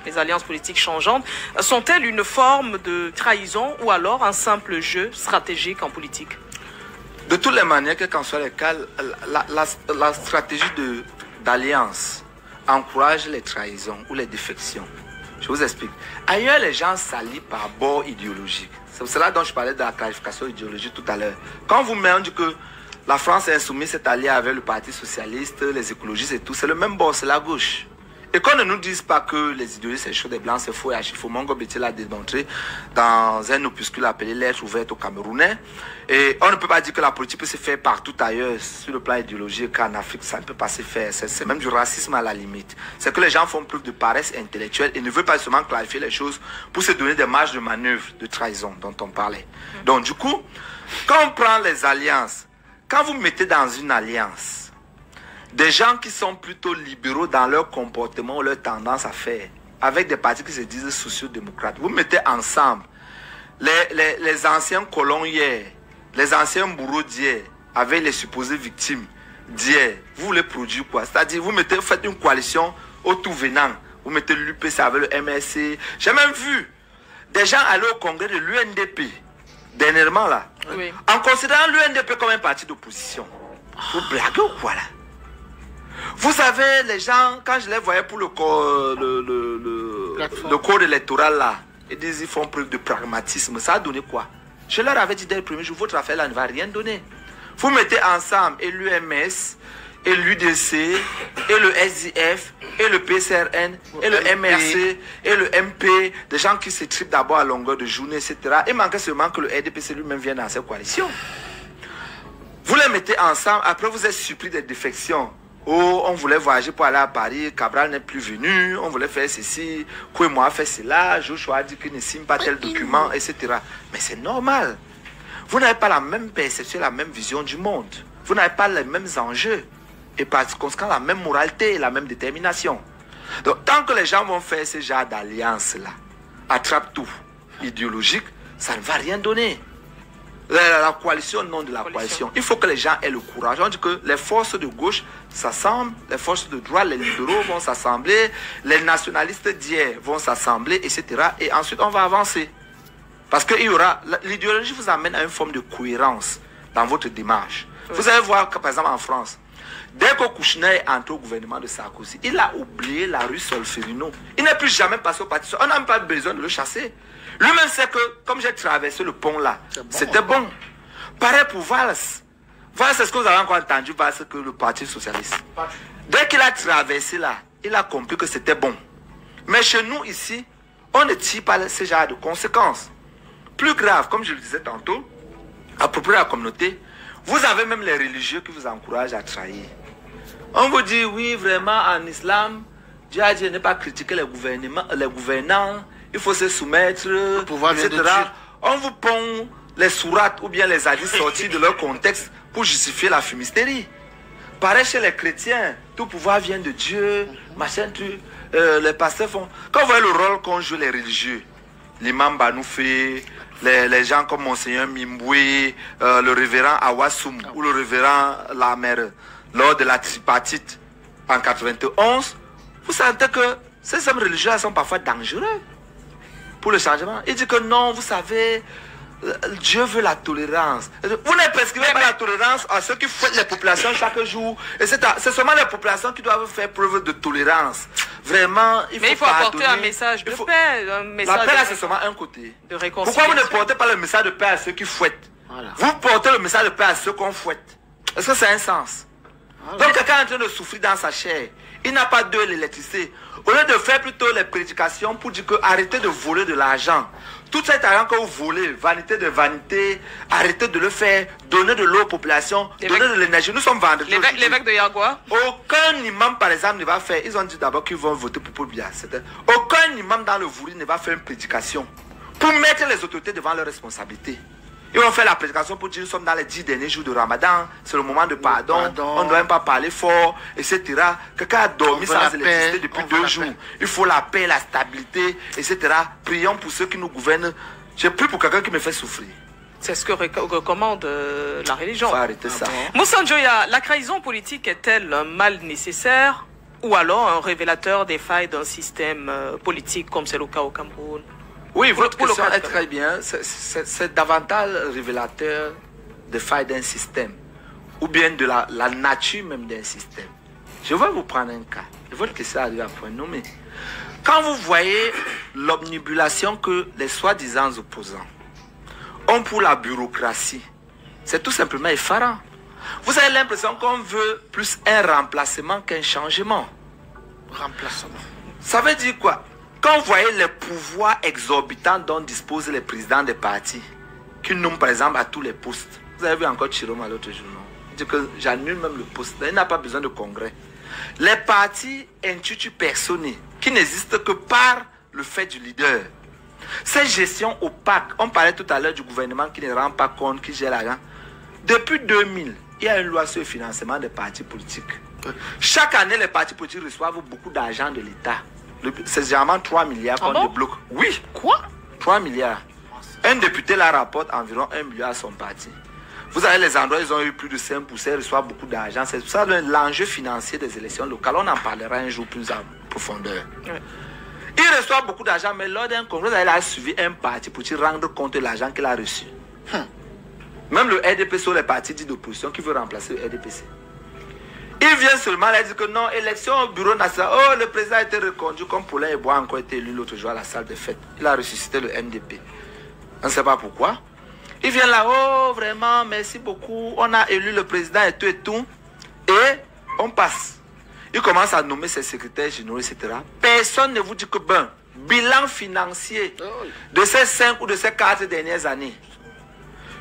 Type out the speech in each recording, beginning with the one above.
les alliances politiques changeantes, sont-elles une forme de trahison ou alors un simple jeu stratégique en politique? De toutes les manières, quel qu'en soit le cas, la stratégie d'alliance encourage les trahisons ou les défections. Je vous explique. Ailleurs, les gens s'allient par bord idéologique. C'est cela dont je parlais de la qualification idéologique tout à l'heure. Quand vous-même dites que la France insoumise s'est alliée avec le Parti socialiste, les écologistes et tout, c'est le même bord, c'est la gauche. Et qu'on ne nous dise pas que les idéologies c'est chaud des blancs, c'est faux et archi-faux. Mongo Betty l'a démontré dans un opuscule appelé Lettres ouvertes aux Camerounais. Et on ne peut pas dire que la politique peut se faire partout ailleurs sur le plan idéologique qu'en Afrique, ça ne peut pas se faire. C'est même du racisme à la limite. C'est que les gens font preuve de paresse intellectuelle et ne veulent pas seulement clarifier les choses pour se donner des marges de manœuvre, de trahison dont on parlait. Donc du coup, quand on prend les alliances, quand vous mettez dans une alliance des gens qui sont plutôt libéraux dans leur comportement ou leur tendance à faire, avec des partis qui se disent sociaux-démocrates, vous mettez ensemble les anciens colons hier, les anciens bourreaux d'hier, avec les supposées victimes d'hier, vous voulez produire quoi? C'est-à-dire, vous faites une coalition au tout venant, vous mettez l'UPC avec le MRC. J'ai même vu des gens aller au congrès de l'UNDP, dernièrement là, oui, en considérant l'UNDP comme un parti d'opposition. Vous blaguez ou quoi là? Vous savez, les gens, quand je les voyais pour le code électoral là, ils disent qu'ils font preuve de pragmatisme. Ça a donné quoi? Je leur avais dit dès le premier jour, votre affaire là ne va rien donner. Vous mettez ensemble et l'UMS, et l'UDC, et le SIF, et le PCRN, et le MRC, et le MP, des gens qui se tripent d'abord à longueur de journée, etc. Il manquait seulement que le RDPC lui-même vienne dans cette coalition. Vous les mettez ensemble, après vous êtes surpris des défections. Oh, on voulait voyager pour aller à Paris, Cabral n'est plus venu, on voulait faire ceci, Kouémoa a fait cela, Joshua a dit qu'il ne signe pas tel document, etc. Mais c'est normal. Vous n'avez pas la même perception, la même vision du monde. Vous n'avez pas les mêmes enjeux. Et par conséquent, la même moralité et la même détermination. Donc, tant que les gens vont faire ce genre d'alliance-là, attrape-tout, idéologique, ça ne va rien donner. La coalition, non de la coalition. Il faut que les gens aient le courage. On dit que les forces de gauche s'assemblent, les forces de droite, les libéraux vont s'assembler, les nationalistes d'hier vont s'assembler, etc. Et ensuite, on va avancer. Parce que l'idéologie vous amène à une forme de cohérence dans votre démarche. Oui. Vous allez voir que, par exemple, en France, dès que Kouchner est entré au gouvernement de Sarkozy, il a oublié la rue Solferino. Il n'est plus jamais passé au parti. On n'a même pas besoin de le chasser. Lui-même sait que, comme j'ai traversé le pont là, c'était bon. Pareil pour Valls. Valls, c'est ce que vous avez encore entendu, Valls, que le Parti socialiste. Dès qu'il a traversé là, il a compris que c'était bon. Mais chez nous ici, on ne tire pas ce genre de conséquences. Plus grave, comme je le disais tantôt, à propos de la communauté, vous avez même les religieux qui vous encouragent à trahir. On vous dit, oui, vraiment, en islam, Dieu a dit de ne pas critiquer les gouvernants, il faut se soumettre, etc. On vous pond les sourates ou bien les hadiths sortis de leur contexte pour justifier la fumisterie. Pareil chez les chrétiens, tout pouvoir vient de Dieu, machin, les pasteurs font... Quand vous voyez le rôle qu'ont joué les religieux, l'imam Banoufé, les gens comme Monseigneur Mimboué, le révérend Awassoum ou le révérend Lamère, lors de la tripartite en 91, vous sentez que ces hommes religieux sont parfois dangereux pour le changement. Il dit que non, vous savez, Dieu veut la tolérance. Vous ne prescrivez pas la tolérance à ceux qui fouettent les populations chaque jour. Et c'est seulement les populations qui doivent faire preuve de tolérance. Vraiment, il faut apporter un message de paix. La paix, c'est seulement un côté. De réconciliation. Pourquoi vous ne portez pas le message de paix à ceux qui fouettent? Voilà. Vous portez le message de paix à ceux qu'on fouette. Est-ce que c'est un sens? Voilà. Donc quelqu'un est en train de souffrir dans sa chair. Il n'a pas de l'électricité. Au lieu de faire plutôt les prédications pour dire que arrêtez de voler de l'argent. Tout cet argent que vous volez, vanité de vanité, arrêtez de le faire, donnez de l'eau aux populations, donnez de l'énergie. Nous sommes vendredi. L'évêque de Yagua? Aucun imam, par exemple, ne va faire. Ils ont dit d'abord qu'ils vont voter pour Paul Biya. Aucun imam dans le Vouri ne va faire une prédication pour mettre les autorités devant leurs responsabilités. Ils vont faire la prédication pour dire nous sommes dans les 10 derniers jours de Ramadan, c'est le moment de pardon, on ne doit même pas parler fort, etc. Quelqu'un a dormi sans électricité depuis 2 jours. Il faut la paix, la stabilité, etc. Prions pour ceux qui nous gouvernent. J'ai pris pour quelqu'un qui me fait souffrir. C'est ce que recommande la religion. Il faut arrêter ça. Moussa Njoya, la trahison politique est-elle un mal nécessaire Ou alors un révélateur des failles d'un système politique, comme c'est le cas au Cameroun. Oui, votre Pour le question cas est très bien. C'est davantage révélateur des failles d'un système, ou bien de la nature même d'un système. Je vais vous prendre un cas. Votre question arrive à point nommé. Quand vous voyez l'omnibulation que les soi-disant opposants ont pour la bureaucratie, c'est tout simplement effarant. Vous avez l'impression qu'on veut plus un remplacement qu'un changement. Remplacement. Ça veut dire quoi? Quand vous voyez les pouvoirs exorbitants dont disposent les présidents des partis, qui nomment par exemple à tous les postes. Vous avez vu encore Chiroma l'autre jour, non? Il dit que j'annule même le poste. Il n'a pas besoin de congrès. Les partis instituent personne qui n'existent que par le fait du leader. Cette gestion opaque, on parlait tout à l'heure du gouvernement qui ne rend pas compte, qui gère l'argent. Depuis 2000, il y a une loi sur le financement des partis politiques. Chaque année, les partis politiques reçoivent beaucoup d'argent de l'État. C'est généralement 3 milliards qu'on débloque. Oui. Quoi? 3 milliards. Un député la rapporte environ 1 milliard à son parti. Vous avez les endroits où ils ont eu plus de 5%, ils reçoivent beaucoup d'argent. C'est ça l'enjeu financier des élections locales. On en parlera un jour plus en profondeur. Oui. Il reçoit beaucoup d'argent, mais lors d'un congrès, il a suivi un parti pour rendre compte de l'argent qu'il a reçu. Même le RDPC sur les partis dits d'opposition qui veut remplacer le RDPC. Il vient seulement là, il dit que non, élection au bureau national. Oh, le président a été reconduit comme Paulin et Bois a encore été élu l'autre jour à la salle de fête. Il a ressuscité le NDP. On ne sait pas pourquoi. Il vient là, oh, vraiment, merci beaucoup. On a élu le président et tout et tout. Et on passe. Il commence à nommer ses secrétaires généraux, etc. Personne ne vous dit que, ben, bilan financier de ces 5 ou de ces 4 dernières années.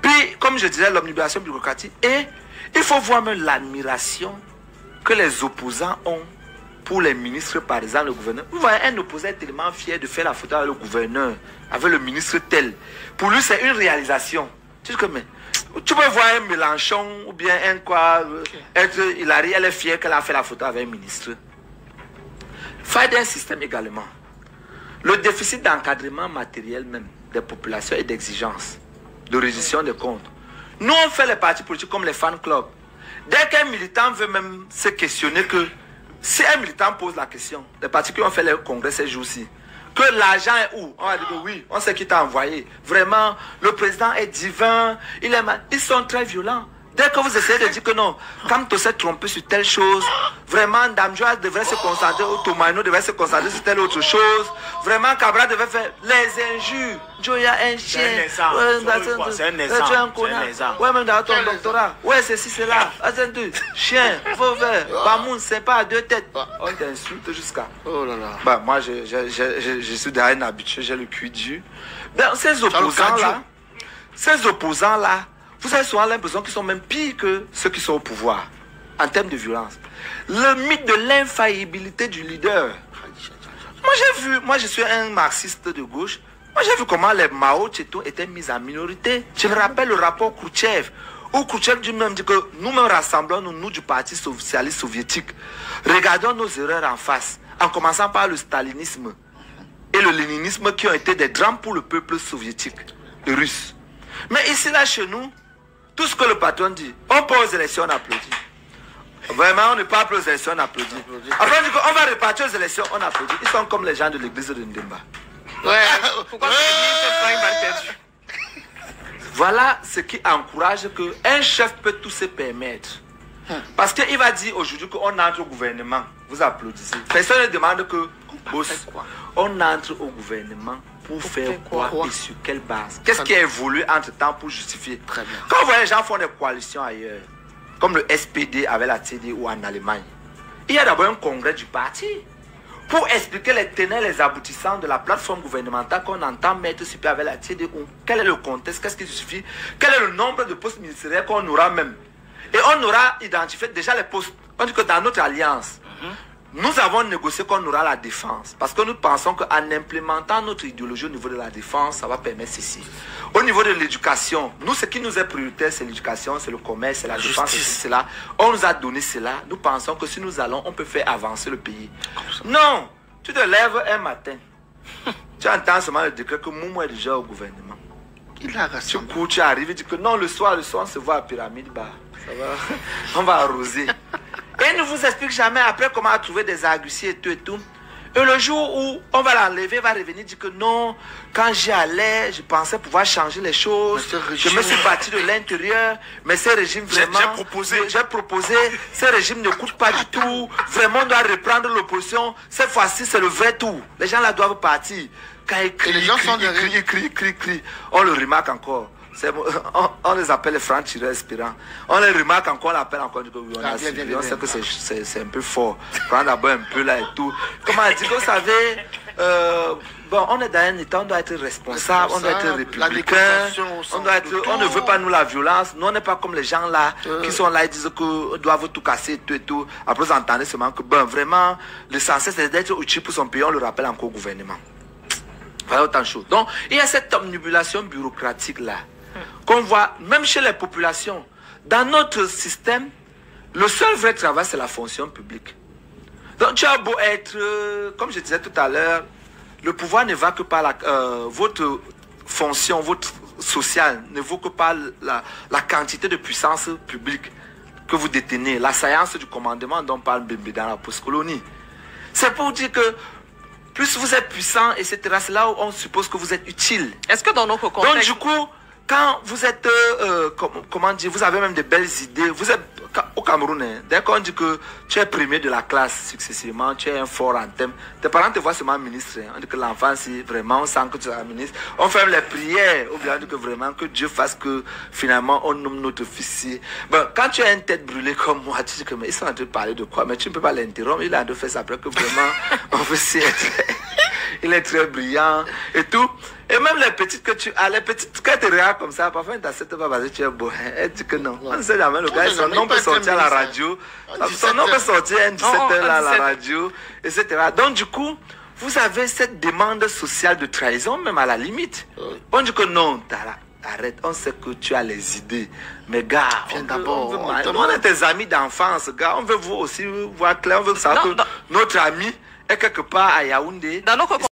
Puis, comme je disais, l'omnibulation bureaucratique. Et il faut voir même l'admiration que les opposants ont pour les ministres, par exemple, le gouverneur. Vous voyez, un opposant est tellement fier de faire la photo avec le gouverneur, avec le ministre tel. Pour lui, c'est une réalisation. Tu dis que, mais, tu peux voir un Mélenchon ou bien un quoi, être Hilary, elle est fière qu'elle a fait la photo avec un ministre. Faille d'un système également. Le déficit d'encadrement matériel même des populations et d'exigence, de reddition des comptes. Nous, on fait les partis politiques comme les fan clubs. Dès qu'un militant veut même se questionner que, si un militant pose la question, les partis qui ont fait le congrès ces jours-ci, que l'argent est où? On va dire que oui, on sait qui t'a envoyé. Vraiment, le président est divin, ils sont très violents. Dès que vous essayez de dire que non, quand tu s'est trompé sur telle chose, vraiment, Dame Joa devrait se concentrer, ou Toumano devrait se concentrer sur telle autre chose. Vraiment, Cabra devait faire les injures. Joya, un chien. C'est un exemple. Ouais, même dans ton doctorat. Ouais, ceci, c'est là. Attends, chien, faux vert, Bamoun, c'est pas à 2 têtes. On t'insulte jusqu'à. Oh là là. Bah, moi, je suis derrière une habitude, j'ai le cuit dur. Ben, ces opposants-là, vous avez souvent l'impression qu'ils sont même pires que ceux qui sont au pouvoir en termes de violence. Le mythe de l'infaillibilité du leader. Moi je suis un marxiste de gauche. Moi j'ai vu comment les Mao Tse-tung étaient mis en minorité. Je me rappelle le rapport Khrouchtchev, où Khrouchtchev lui-même dit que nous-mêmes rassemblons nous du Parti socialiste soviétique. Regardons nos erreurs en face, en commençant par le stalinisme et le léninisme qui ont été des drames pour le peuple soviétique, le russe. Mais ici là chez nous, tout ce que le patron dit, on part aux élections, on applaudit. Vraiment, on ne part pas aux élections, on applaudit. Après, on va repartir aux élections, on applaudit. Ils sont comme les gens de l'église de Ndemba. Ouais, pourquoi l'église est perdue? Voilà ce qui encourage qu'un chef peut tout se permettre. Parce qu'il va dire aujourd'hui qu'on entre au gouvernement. Vous applaudissez. Personne ne demande que, boss, on entre au gouvernement. Pour faire quoi et sur quelle base? Qu'est-ce qui a évolué entre temps pour justifier? Très bien. Quand vous voyez les gens font des coalitions ailleurs, comme le SPD avec la TD ou en Allemagne, il y a d'abord un congrès du parti pour expliquer les tenants et les aboutissants de la plateforme gouvernementale qu'on entend mettre sur pied avec la TD. Quel est le contexte? Qu'est-ce qui justifie? Quel est le nombre de postes ministériels qu'on aura même? Et on aura identifié déjà les postes. On dit que dans notre alliance, nous avons négocié qu'on aura la défense. Parce que nous pensons qu'en implémentant notre idéologie au niveau de la défense, ça va permettre ceci. Au niveau de l'éducation, nous, ce qui nous est prioritaire, c'est l'éducation, c'est le commerce, c'est la défense, c'est cela. On nous a donné cela. Nous pensons que si nous allons, on peut faire avancer le pays. Non! Tu te lèves un matin. Tu entends seulement le décret que Moumou est déjà au gouvernement. Il a raison. Du coup, tu arrives et dis que non, le soir, on se voit à Pyramide Bar. Ça va. On va arroser. Et il ne vous explique jamais après comment trouver des arguties et tout et tout. Et le jour où on va l'enlever, va revenir dire que non, quand j'y allais, je pensais pouvoir changer les choses. Je me suis battu de l'intérieur, mais ces régimes vraiment... J'ai proposé, ces régimes ne coûtent pas du tout. Vraiment, on doit reprendre l'opposition. Cette fois-ci, c'est le vrai tout. Les gens là doivent partir. Quand ils crient, ils crient. On le remarque encore. On les appelle les francs-tireurs aspirants. On les remarque encore, on l'appelle encore. On sait que c'est un peu fort. Prends d'abord un peu là et tout. Comment dire, vous savez, bon, on est dans un état, on doit être responsable, on doit être républicain. On ne veut pas nous la violence. Nous, on n'est pas comme les gens là qui sont là et disent qu'ils doivent tout casser et tout et tout. Après, vous entendez seulement que, bon, vraiment, l'essentiel c'est d'être utile pour son pays. On le rappelle encore au gouvernement. Voilà autant de choses. Donc, il y a cette omnibulation bureaucratique là. Qu'on voit même chez les populations. Dans notre système, le seul vrai travail, c'est la fonction publique. Donc tu as beau être, comme je disais tout à l'heure, le pouvoir ne va que par votre fonction, votre sociale, ne vaut que par la quantité de puissance publique que vous détenez, la science du commandement dont parle Bembe dans la post-colonie. C'est pour dire que plus vous êtes puissant, etc., c'est là où on suppose que vous êtes utile. Est-ce que dans notre contexte... Donc du coup, quand vous êtes, comment dire, vous avez même de belles idées. Vous êtes au Cameroun, hein, dès qu'on dit que tu es premier de la classe successivement, tu es un fort en thème. Tes parents te voient seulement ministre. Hein. On dit que l'enfant, si vraiment on sent que tu es un ministre, on fait les prières. Ou bien on dit que vraiment que Dieu fasse que finalement on nomme notre fils. Bon, quand tu as une tête brûlée comme moi, tu dis que mais ils sont en train de parler de quoi? Mais tu ne peux pas l'interrompre. Il a de faire ça après que vraiment on veut s'y être. Il est très brillant et tout. Et même les petites que tu as, les petites que tu regardes comme ça, parfois ils t'acceptent pas parce que tu es beau. Elle dit que non. On ne sait jamais, le gars, son nom peut sortir à la radio. Son nom peut sortir à 17h à la radio, etc. Donc du coup, vous avez cette demande sociale de trahison, même à la limite. On dit que non, arrête, on sait que tu as les idées. Mais gars, on est tes amis d'enfance, gars. On veut vous aussi voir clair, on veut savoir que notre ami est quelque part à Yaoundé.